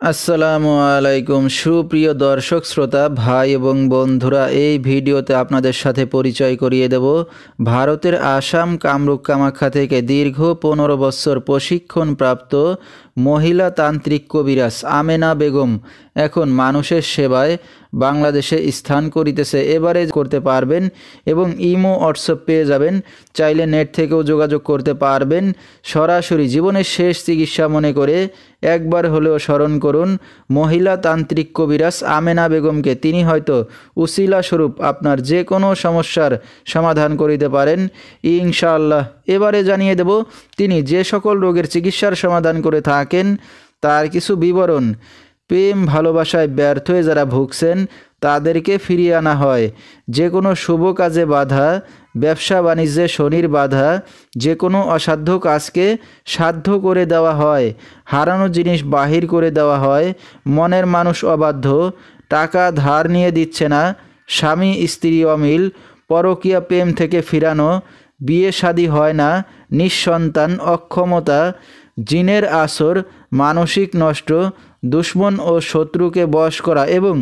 আসসালামু আলাইকুম সুপ্রিয় দর্শক শ্রোতা ভাই এবং বন্ধুরা, এই ভিডিওতে আপনাদের সাথে পরিচয় করিয়ে দেব ভারতের আসাম কামরূপ কামাখ্যা থেকে দীর্ঘ 15 বছর প্রশিক্ষণপ্রাপ্ত মহিলা তান্ত্রিক কবিরাজ আমেনা বেগম এখন মানুষের সেবায় বাংলাদেশে স্থান করিতেছে। এবারে করতে পারবেন এবং ইমো হোয়াটসঅ্যাপ পেয়ে যাবেন, চাইলে নেট থেকেও যোগাযোগ করতে পারবেন। সরাসরি জীবনের শেষ চিকিৎসা মনে করে একবার হলেও স্মরণ করুন মহিলা তান্ত্রিক কবিরাজ আমেনা বেগমকে। তিনি হয়তো উসিলা স্বরূপ আপনার যে কোনো সমস্যার সমাধান করিতে পারেন ইনশাআল্লাহ। এবারে জানিয়ে দেব তিনি যে সকল রোগের চিকিৎসার সমাধান করে থাকেন তার কিছু বিবরণ। প্রেম ভালোবাসায় ব্যর্থ হয়ে যারা ভুগছেন তাদেরকে ফিরিয়ে আনা হয়, যে কোনো শুভ কাজে বাধা, ব্যবসা বাণিজ্যে শনির বাধা, যে কোনো অসাধ্য কাজকে সাধ্য করে দেওয়া হয়, হারানো জিনিস বাহির করে দেওয়া হয়, মনের মানুষ অবাধ্য, টাকা ধার নিয়ে দিচ্ছে না, স্বামী স্ত্রী অমিল, পরকীয়া প্রেম থেকে ফিরানো, বিয়ে শাদী হয় না, নিঃসন্তান, অক্ষমতা, জিনের আসর, মানসিক নষ্ট, দুশ্মন ও শত্রুকে বশ করা এবং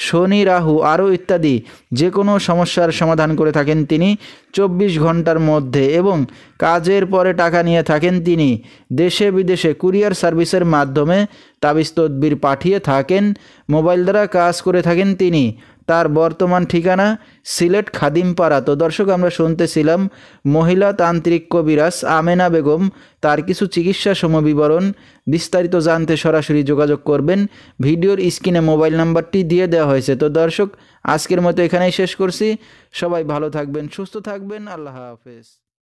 শনি রাহু আরও ইত্যাদি যে কোনো সমস্যার সমাধান করে থাকেন তিনি 24 ঘন্টার মধ্যে। এবং কাজের পরে টাকা নিয়ে থাকেন তিনি। দেশে বিদেশে কুরিয়ার সার্ভিসের মাধ্যমে তাবিজ তদবির পাঠিয়ে থাকেন, মোবাইল দ্বারা কাজ করে থাকেন তিনি। তার বর্তমান ঠিকানা সিলেট খাদিমপাড়া। তো দর্শক, আমরা শুনতেছিলাম মহিলা তান্ত্রিক কবিরাজ আমেনা বেগম, তার কিছু চিকিৎসা সমবিবরণ। বিস্তারিত জানতে সরাসরি যোগাযোগ করবেন, ভিডিওর স্ক্রিনে মোবাইল নাম্বারটি দিয়ে দেওয়া হয়েছে। তো দর্শক, আজকের মতো এখানেই শেষ করছি। সবাই ভালো থাকবেন, সুস্থ থাকবেন, আল্লাহ হাফেজ।